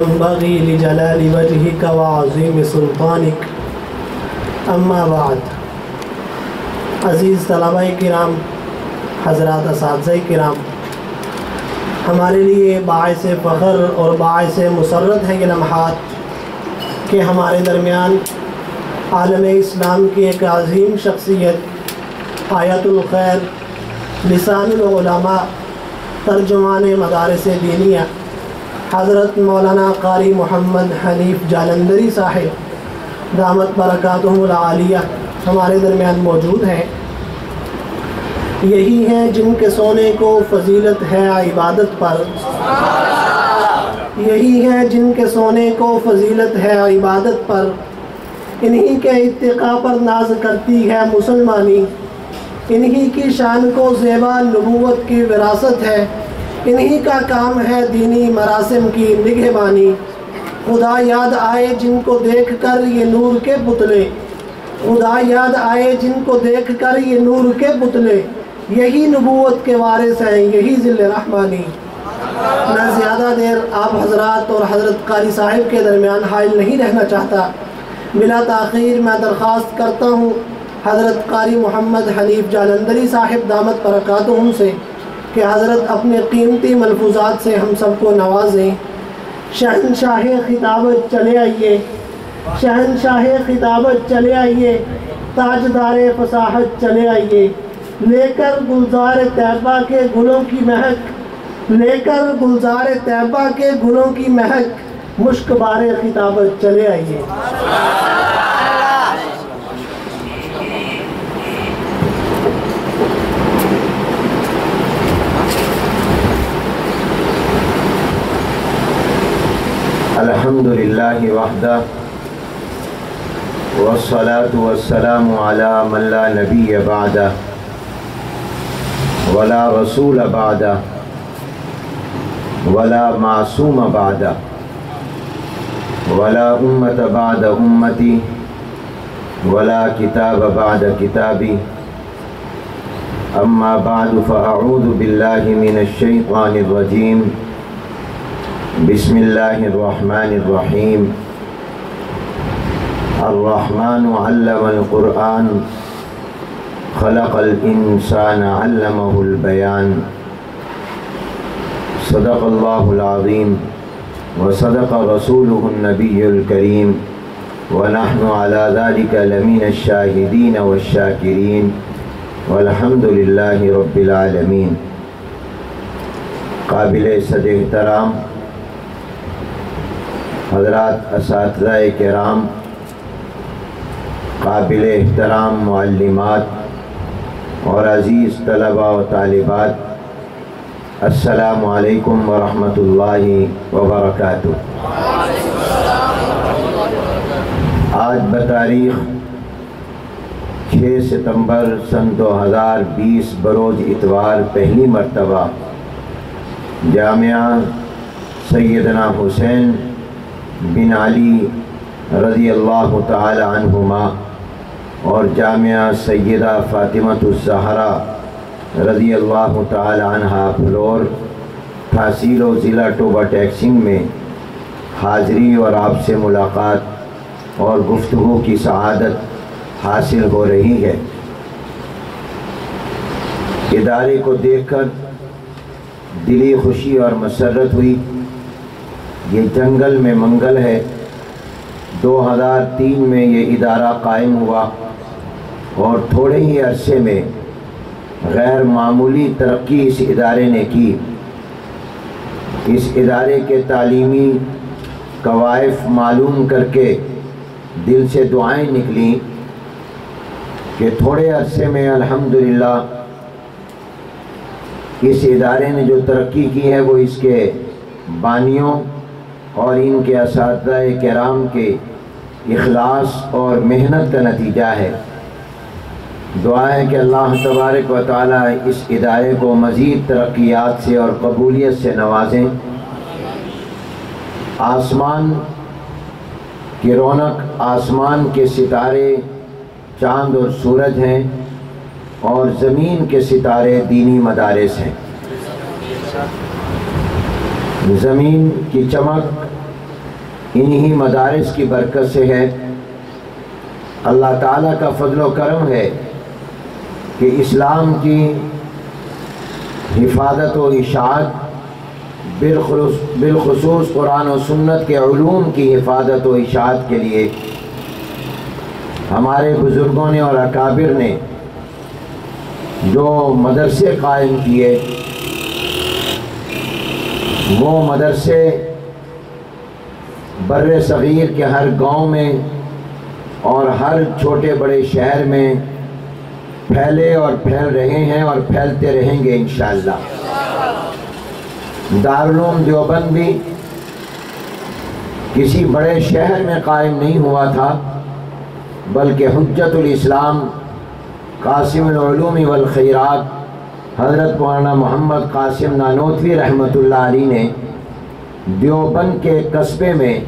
ينبغي لجلال وجهك وعظیم سلطانک اما بعد۔ عزیز طلباء کرام، حضرات اساتذہ کرام، ہمارے لیے باعث فخر اور باعث مسرت ہے یہ لمحات کہ ہمارے درمیان عالم اسلام کی ایک عظیم شخصیت، آیت الخیر، لسان العلماء، ترجمان مدارس دینیہ، حضرت مولانا قاری محمد حنیف جالندری صاحب دامت برکاتہم العالیہ ہمارے درمیان موجود ہیں۔ یہی ہیں جن کے سونے کو فضیلت ہے عبادت پر، یہی ہیں جن کے سونے کو فضیلت ہے عبادت پر، انہی کے اتقاء پر ناز کرتی ہے مسلمانی، انہی کی شان کو زیبا نبوت کی وراثت ہے، انہی کا کام ہے دینی مراسم کی نگہبانی۔ خدا یاد آئے جن کو دیکھ کر یہ نور کے پتلے، خدا یاد آئے جن کو دیکھ کر یہ نور کے پتلے، یہی نبوت کے وارث ہیں، یہی ذل رحمانی۔ میں زیادہ دیر آپ حضرات اور حضرت قاری صاحب کے درمیان حائل نہیں رہنا چاہتا، بلا تاخیر میں درخواست کرتا ہوں حضرت قاری محمد حنیف جالندری صاحب دامت برکاتہم سے کہ حضرت اپنے قیمتی ملفوظات سے ہم سب کو نوازیں۔ شہنشاہ خطابت چلے آئیے، شہنشاہ خطابت چلے آئیے، تاجدار فصاحت چلے آئیے، لے کر گلزار طیبہ کے گلوں کی مہک، لے کر گلزار طیبہ کے گلوں کی مہک، مشک بار خطابت چلے آئیے۔ الحمدللہ وحدہ والصلاة والسلام علی من لا نبی بعدہ ولا رسول بعدہ ولا معصوم بعدہ ولا امت بعد امتی ولا کتاب بعد کتابی اما بعد فاعوذ باللہ من الشیطان الرجیم بسم اللہ الرحمن الرحیم۔ الرحمن علم القرآن خلق الانسان علمہ البیان۔ صدق اللہ العظیم وصدق رسولہ النبی الکریم ونحن علی ذلک لمن الشاہدین والشاکرین والحمد للہ رب العالمین۔ قابل صد احترام حضرات اساتذہ کرام، قابل احترام معلمات اور عزیز طلباء و طالبات، السلام علیکم ورحمۃ اللہ وبرکاتہ۔ آج بتاریخ 6 ستمبر سن 2020 بروز اتوار پہلی مرتبہ جامعہ سیدنا حسین بن علی رضی اللہ تعالی عنہما اور جامعہ سیدہ فاطمۃ الزہرا رضی اللہ تعالی عنہا فلور تحصیل و ضلع ٹوبہ ٹیکسنگ میں حاضری اور آپ سے ملاقات اور گفتگو کی سعادت حاصل ہو رہی ہے۔ ادارے کو دیکھ کر دلی خوشی اور مسرت ہوئی۔ یہ جنگل میں منگل ہے۔ 2003 میں یہ ادارہ قائم ہوا اور تھوڑے ہی عرصے میں غیر معمولی ترقی اس ادارے نے کی۔ اس ادارے کے تعلیمی کوائف معلوم کر کے دل سے دعائیں نکلیں کہ تھوڑے عرصے میں الحمدللہ اس ادارے نے جو ترقی کی ہے وہ اس کے بانیوں اور ان کے اساتذہ کرام کے اخلاص اور محنت کا نتیجہ ہے۔ دعا ہے کہ اللہ تبارک و تعالی اس ادارے کو مزید ترقیات سے اور قبولیت سے نوازیں۔ آسمان کی رونق، آسمان کے ستارے چاند اور سورج ہیں اور زمین کے ستارے دینی مدارس ہیں۔ زمین کی چمک انہی مدارس کی برکت سے ہے۔ اللہ تعالیٰ کا فضل و کرم ہے کہ اسلام کی حفاظت و اشاعت، بالخصوص قرآن و سنت کے علوم کی حفاظت و اشاعت کے لیے ہمارے بزرگوں نے اور اکابر نے جو مدرسے قائم کیے، وہ مدرسے بر صغیر کے ہر گاؤں میں اور ہر چھوٹے بڑے شہر میں پھیلے اور پھیل رہے ہیں اور پھیلتے رہیں گے انشاءاللہ۔ دارالعلوم دیوبند بھی کسی بڑے شہر میں قائم نہیں ہوا تھا، بلکہ حجت الاسلام قاسم العلوم والخیرات حضرت مولانا محمد قاسم نانوتوی رحمۃ اللہ علیہ نے دیوبند کے قصبے میں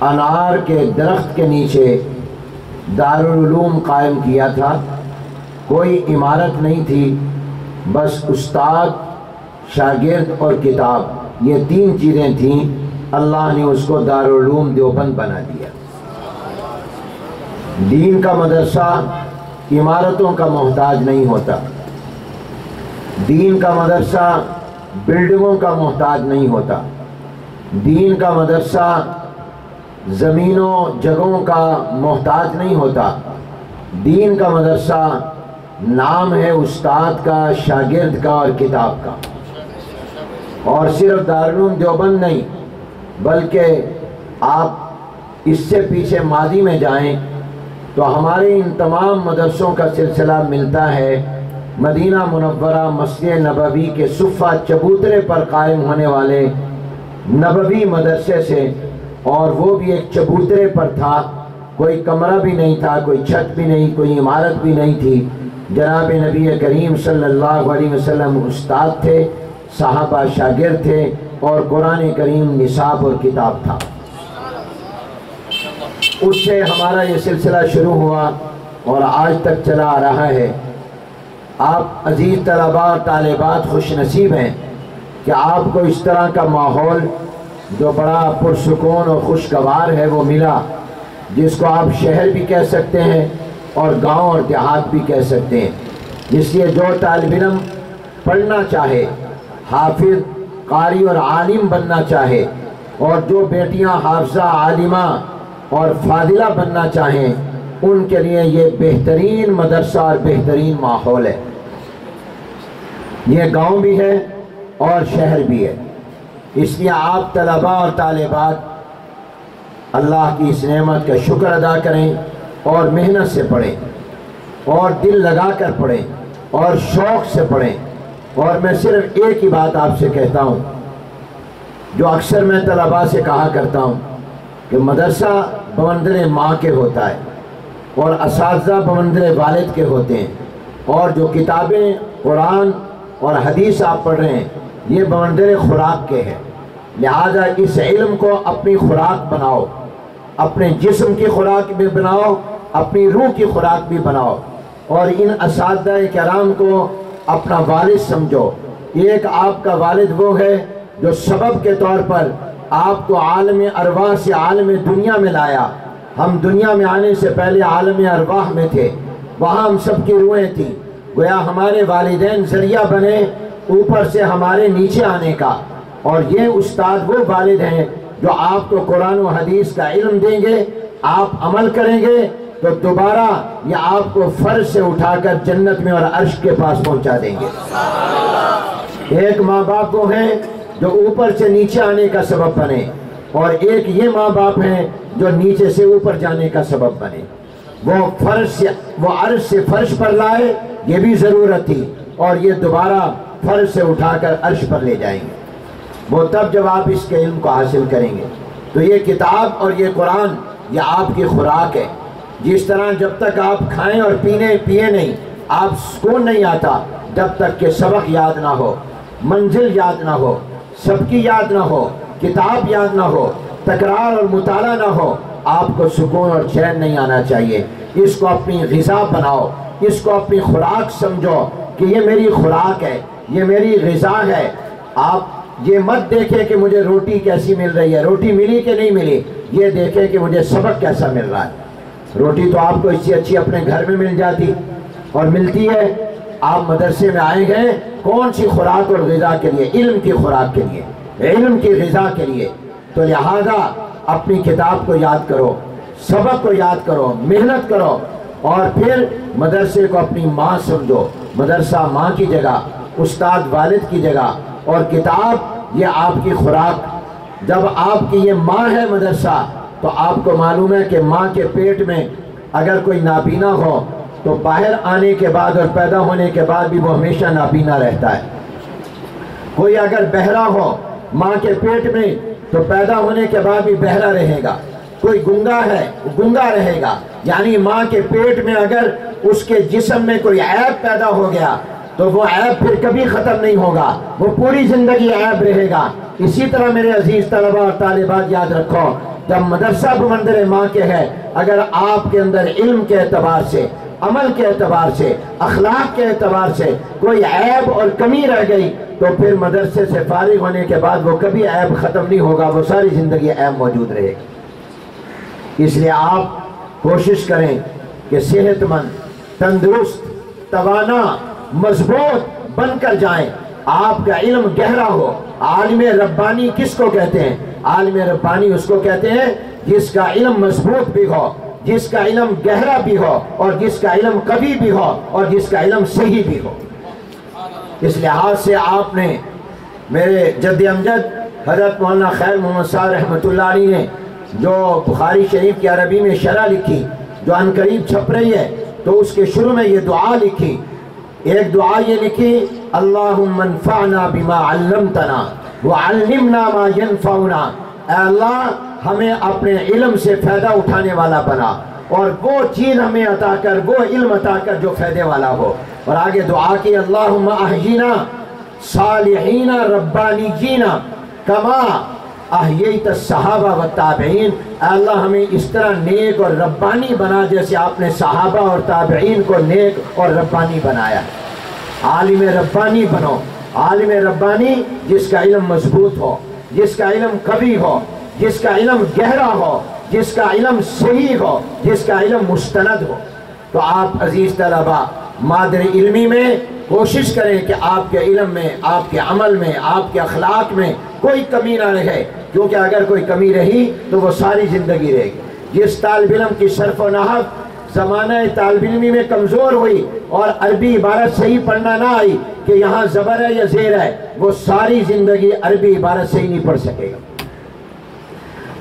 انار کے درخت کے نیچے دارالعلوم قائم کیا تھا۔ کوئی عمارت نہیں تھی، بس استاد، شاگرد اور کتاب، یہ تین چیزیں تھیں۔ اللہ نے اس کو دارالعلوم دیوبند بنا دیا۔ دین کا مدرسہ عمارتوں کا محتاج نہیں ہوتا، دین کا مدرسہ بلڈنگوں کا محتاج نہیں ہوتا، دین کا مدرسہ زمینوں جگہوں کا محتاج نہیں ہوتا۔ دین کا مدرسہ نام ہے استاد کا، شاگرد کا اور کتاب کا۔ اور صرف دارالعلوم دیوبند نہیں، بلکہ آپ اس سے پیچھے ماضی میں جائیں تو ہمارے ان تمام مدرسوں کا سلسلہ ملتا ہے مدینہ منورہ مسجد نبوی کے صفہ چبوترے پر قائم ہونے والے نبوی مدرسے سے، اور وہ بھی ایک چبوترے پر تھا، کوئی کمرہ بھی نہیں تھا، کوئی چھت بھی نہیں، کوئی عمارت بھی نہیں تھی۔ جناب نبی کریم صلی اللہ علیہ وسلم استاد تھے، صحابہ شاگرد تھے، اور قرآن کریم نصاب اور کتاب تھا۔ اس سے ہمارا یہ سلسلہ شروع ہوا اور آج تک چلا آ رہا ہے۔ آپ عزیز طلباء اور طالبات خوش نصیب ہیں کہ آپ کو اس طرح کا ماحول جو بڑا پرسکون اور خوشگوار ہے وہ ملا، جس کو آپ شہر بھی کہہ سکتے ہیں اور گاؤں اور دیہات بھی کہہ سکتے ہیں۔ اس لیے جو طالب علم پڑھنا چاہے، حافظ، قاری اور عالم بننا چاہے، اور جو بیٹیاں حافظہ، عالمہ اور فاضلہ بننا چاہیں، ان کے لیے یہ بہترین مدرسہ اور بہترین ماحول ہے۔ یہ گاؤں بھی ہے اور شہر بھی ہے۔ اس لیے آپ طلباء اور طالبات اللہ کی اس نعمت کا شکر ادا کریں اور محنت سے پڑھیں اور دل لگا کر پڑھیں اور شوق سے پڑھیں۔ اور میں صرف ایک ہی بات آپ سے کہتا ہوں، جو اکثر میں طلباء سے کہا کرتا ہوں، کہ مدرسہ بمنزل ماں کے ہوتا ہے اور اساتذہ بمنزل والد کے ہوتے ہیں، اور جو کتابیں قرآن اور حدیث آپ پڑھ رہے ہیں یہ بمنزل خوراک کے ہیں۔ لہذا اس علم کو اپنی خوراک بناؤ، اپنے جسم کی خوراک بھی بناؤ، اپنی روح کی خوراک بھی بناؤ، اور ان اساتذہ کرام کو اپنا والد سمجھو۔ ایک آپ کا والد وہ ہے جو سبب کے طور پر آپ کو عالم ارواح سے عالم دنیا میں لایا۔ ہم دنیا میں آنے سے پہلے عالم ارواح میں تھے، وہاں ہم سب کی روحیں تھیں۔ گویا ہمارے والدین ذریعہ بنے اوپر سے ہمارے نیچے آنے کا، اور یہ استاد وہ والد ہیں جو آپ کو قرآن و حدیث کا علم دیں گے، آپ عمل کریں گے تو دوبارہ یہ آپ کو فرش سے اٹھا کر جنت میں اور عرش کے پاس پہنچا دیں گے۔ ایک ماں باپ وہ ہیں جو اوپر سے نیچے آنے کا سبب بنے، اور ایک یہ ماں باپ ہیں جو نیچے سے اوپر جانے کا سبب بنے۔ وہ عرش سے فرش پر لائے، یہ بھی ضرورت تھی، اور یہ دوبارہ فرش سے اٹھا کر عرش پر لے جائیں گے۔ وہ تب جب آپ اس کے علم کو حاصل کریں گے۔ تو یہ کتاب اور یہ قرآن یہ آپ کی خوراک ہے۔ جس طرح جب تک آپ کھائیں اور پیے نہیں، آپ سکون نہیں آتا جب تک کہ سبق یاد نہ ہو، منزل یاد نہ ہو، سبقی یاد نہ ہو، کتاب یاد نہ ہو، تکرار اور مطالعہ نہ ہو، آپ کو سکون اور چین نہیں آنا چاہیے۔ اس کو اپنی غذا بناؤ، اس کو اپنی خوراک سمجھو کہ یہ میری خوراک ہے، یہ میری غذا ہے۔ آپ یہ مت دیکھیں کہ مجھے روٹی کیسی مل رہی ہے، روٹی ملی کہ نہیں ملی، یہ دیکھیں کہ مجھے سبق کیسا مل رہا ہے۔ روٹی تو آپ کو اس سے اچھی اپنے گھر میں مل جاتی اور ملتی ہے، آپ مدرسے میں آئے گئے کون سی خوراک اور غذا کے لیے؟ علم کی خوراک کے لیے، علم کی غذا کے لیے۔ تو لہذا اپنی کتاب کو یاد کرو، سبق کو یاد کرو، محنت کرو، اور پھر مدرسے کو اپنی ماں سمجھو۔ مدرسہ ماں کی جگہ، استاد والد کی جگہ، اور کتاب یہ آپ کی خوراک۔ جب آپ کی یہ ماں ہے مدرسہ، تو آپ کو معلوم ہے کہ ماں کے پیٹ میں اگر کوئی نابینا ہو تو باہر آنے کے بعد اور پیدا ہونے کے بعد بھی وہ ہمیشہ نابینا رہتا ہے۔ کوئی اگر بہرا ہو ماں کے پیٹ میں تو پیدا ہونے کے بعد بھی بہرا رہے گا۔ کوئی گنگا ہے گنگا رہے گا، یعنی ماں کے پیٹ میں اگر اس کے جسم میں کوئی عیب پیدا ہو گیا تو وہ عیب پھر کبھی ختم نہیں ہوگا، وہ پوری زندگی عیب رہے گا۔ اسی طرح میرے عزیز طلبہ اور طالبات یاد رکھو، جب مدرسہ بمنزل ماں کے ہے، اگر آپ کے اندر علم کے اعتبار سے، عمل کے اعتبار سے، اخلاق کے اعتبار سے کوئی عیب اور کمی رہ گئی تو پھر مدرسے سے فارغ ہونے کے بعد وہ کبھی عیب ختم نہیں ہوگا، وہ ساری زندگی عیب موجود رہے گی۔ اس لیے آپ کوشش کریں کہ صحت مند، تندرست، توانا، مضبوط بن کر جائیں۔ آپ کا علم گہرا ہو۔ عالم ربانی کس کو کہتے ہیں؟ عالم ربانی اس کو کہتے ہیں جس کا علم مضبوط بھی ہو، جس کا علم گہرا بھی ہو، اور جس کا علم قوی بھی ہو، اور جس کا علم صحیح بھی ہو۔ اس لحاظ سے آپ نے میرے جد امجد حضرت مولانا خیر محمد صاحب رحمۃ اللہ علیہ نے جو بخاری شریف کی عربی میں شرح لکھی، جو عنقریب چھپ رہی ہے، تو اس کے شروع میں یہ دعا لکھی۔ ایک دعا یہ لکھی، اللہم انفعنا بما علمتنا وعلمنا ما ینفعنا، اے اللہ ہمیں اپنے علم سے فائدہ اٹھانے والا بنا، اور وہ چیز ہمیں عطا کر، وہ علم عطا کر جو فائدے والا ہو۔ اور آگے دعا کی، اللہم احینا صالحین ربانیین کما احییت الصحابہ والتابعین، اے اللہ ہمیں اس طرح نیک اور ربانی بنا جیسے آپ نے صحابہ اور تابعین کو نیک اور ربانی بنایا۔ عالم ربانی بنو، عالم ربانی جس کا علم مضبوط ہو، جس کا علم قوی ہو، جس کا علم گہرا ہو، جس کا علم صحیح ہو، جس کا علم مستند ہو۔ تو آپ عزیز طلبہ مادر علمی میں کوشش کریں کہ آپ کے علم میں، آپ کے عمل میں، آپ کے اخلاق میں کوئی کمی نہ رہے، کیونکہ اگر کوئی کمی رہی تو وہ ساری زندگی رہے گی۔ جس طالب علم کی صرف و نحو زمانہ طالب علمی میں کمزور ہوئی اور عربی عبارت صحیح پڑھنا نہ آئی کہ یہاں زبر ہے یا زیر ہے، وہ ساری زندگی عربی عبارت صحیح نہیں پڑھ سکے گا۔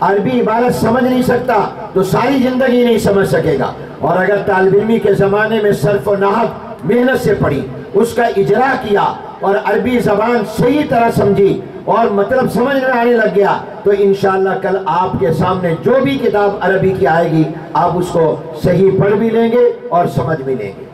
عربی عبارت سمجھ نہیں سکتا تو ساری زندگی نہیں سمجھ سکے گا۔ اور اگر طالب علمی کے زمانے میں صرف و نحو محنت سے پڑھی، اس کا اجرا کیا اور عربی زبان صحیح طرح سمجھی اور مطلب سمجھ میں آنے لگ گیا، تو انشاءاللہ کل آپ کے سامنے جو بھی کتاب عربی کی آئے گی آپ اس کو صحیح پڑھ بھی لیں گے اور سمجھ بھی لیں گے۔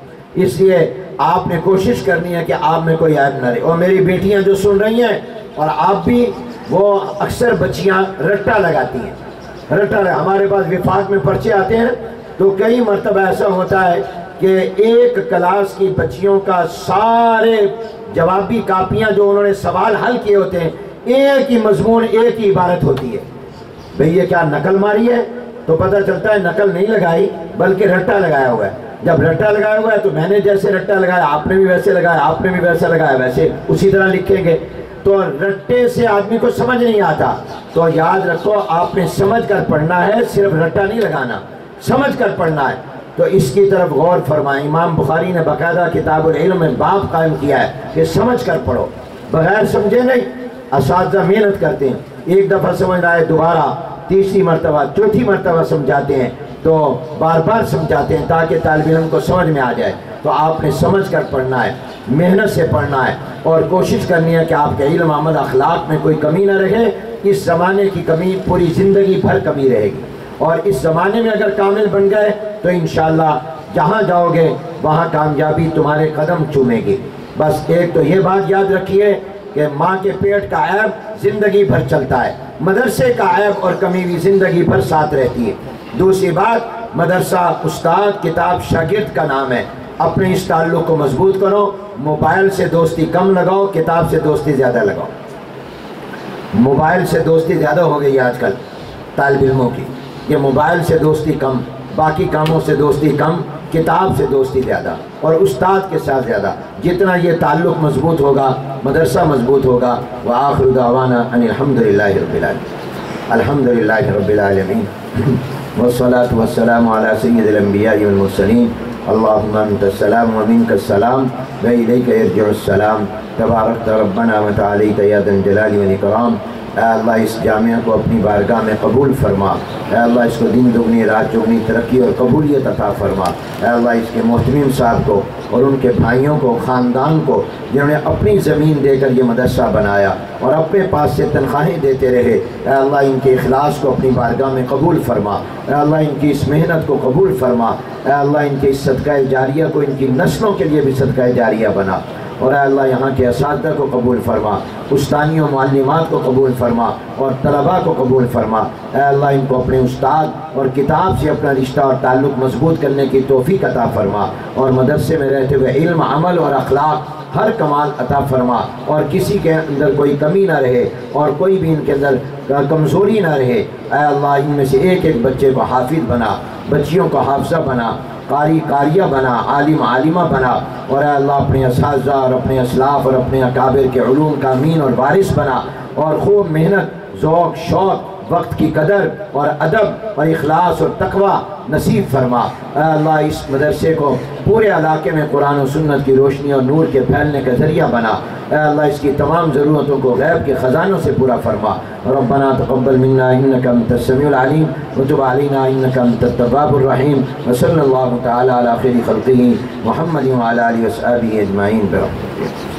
اس لیے آپ نے کوشش کرنی ہے کہ آپ میں کوئی عیب نہ رہے۔ اور میری بیٹیاں جو سن رہی ہیں اور آپ بھی، وہ اکثر بچیاں رٹا لگاتی ہیں۔ رٹا ہمارے پاس وفاق میں پرچے آتے ہیں تو کئی مرتبہ ایسا ہوتا ہے کہ ایک کلاس کی بچیوں کا سارے جوابی کاپیاں جو انہوں نے سوال حل کیے ہوتے ہیں، ایک ہی مضمون، ایک ہی عبارت ہوتی ہے۔ بھئی یہ کیا نقل ماری ہے؟ تو پتہ چلتا ہے نقل نہیں لگائی بلکہ رٹا لگایا ہوا ہے۔ جب رٹا لگایا ہوا ہے تو میں نے جیسے رٹا لگایا آپ نے بھی ویسے لگایا، آپ نے بھی ویسا لگایا، ویسے اسی طرح لکھیں گے۔ تو رٹے سے آدمی کو سمجھ نہیں آتا، تو یاد رکھو آپ نے سمجھ کر پڑھنا ہے، صرف رٹا نہیں لگانا، سمجھ کر پڑھنا ہے۔ تو اس کی طرف غور فرمائیں۔ امام بخاری نے باقاعدہ کتاب العلم میں باب قائم کیا ہے کہ سمجھ کر پڑھو، بغیر سمجھے نہیں۔ اساتذہ محنت کرتے ہیں، ایک دفعہ سمجھ رہا ہے دوبارہ تیسری مرتبہ چوتھی مرتبہ سمجھاتے ہیں، تو بار بار سمجھاتے ہیں تاکہ طالب علم کو سمجھ میں آ جائے۔ تو آپ نے سمجھ کر پڑھنا ہے، محنت سے پڑھنا ہے، اور کوشش کرنی ہے کہ آپ کے علم عمل اخلاق میں کوئی کمی نہ رہے۔ اس زمانے کی کمی پوری زندگی بھر کمی رہے گی، اور اس زمانے میں اگر کامل بن گئے تو انشاءاللہ جہاں جاؤ گے وہاں کامیابی تمہارے قدم چومے گی۔ بس ایک تو یہ بات یاد رکھیے کہ ماں کے پیٹ کا عیب زندگی بھر چلتا ہے، مدرسے کا عیب اور کمی بھی زندگی بھر ساتھ رہتی ہے۔ دوسری بات، مدرسہ استاد کتاب شاگرد کا نام ہے۔ اپنے اس تعلق کو مضبوط کرو، موبائل سے دوستی کم لگاؤ، کتاب سے دوستی زیادہ لگاؤ۔ موبائل سے دوستی زیادہ ہو گئی آج کل، طالب علموں کی، یہ موبائل سے دوستی کم، باقی کاموں سے دوستی کم، کتاب سے دوستی زیادہ اور استاد کے ساتھ زیادہ۔ جتنا یہ تعلق مضبوط ہوگا مدرسہ مضبوط ہوگا۔ وآخر دعوانا ان الحمدللہ رب العالمین، الحمدللہ رب العالمین، والصلاة والسلام علی سید الانبیاء والمرسلین، اللہم انت السلام ومنک السلام وإلیک یرجع السلام، تبارکت ربنا وتعالیت یا ذا الجلال والاکرام۔ اے اللہ اس جامعہ کو اپنی بارگاہ میں قبول فرما، اے اللہ اس کو دن دگنی رات چگنی ترقی اور قبولیت عطا فرما، اے اللہ اس کے محتمم صاحب کو اور ان کے بھائیوں کو، خاندان کو، جنہوں نے اپنی زمین دے کر یہ مدرسہ بنایا اور اپنے پاس سے تنخواہیں دیتے رہے، اے اللہ ان کے اخلاص کو اپنی بارگاہ میں قبول فرما، اے اللہ ان کی اس محنت کو قبول فرما، اے اللہ ان کے اس صدقہ جاریہ کو ان کی نسلوں کے لیے بھی صدقہ جاریہ بنا، اور اے اللہ یہاں کے اساتذہ کو قبول فرما، استانیوں معلمات کو قبول فرما اور طلباء کو قبول فرما، اے اللہ ان کو اپنے استاد اور کتاب سے اپنا رشتہ اور تعلق مضبوط کرنے کی توفیق عطا فرما، اور مدرسے میں رہتے ہوئے علم، عمل اور اخلاق ہر کمال عطا فرما، اور کسی کے اندر کوئی کمی نہ رہے اور کوئی بھی ان کے اندر کمزوری نہ رہے۔ اے اللہ ان میں سے ایک ایک بچے کو حافظ بنا، بچیوں کو حافظہ بنا، قاری قاریہ بنا، عالم عالمہ بنا، اور اے اللہ اپنے اساتذہ اور اپنے اسلاف اور اپنے اکابر کے علوم کا امین اور وارث بنا، اور خوب محنت، ذوق، شوق، وقت کی قدر اور ادب اور اخلاص اور تقوی نصیب فرما۔ اے اللہ اس مدرسے کو پورے علاقے میں قرآن و سنت کی روشنی اور نور کے پھیلنے کا ذریعہ بنا۔ اے اللہ اس کی تمام ضرورتوں کو غیب کے خزانوں سے پورا فرما۔ ربنا تقبل منا انک انت السمیع العلیم وتب علینا انک انت التواب الرحیم، وصلی اللہ تعالی علی خیر خلقہ محمد وعلی آلہ وصحبہ اجمعین برحمتک۔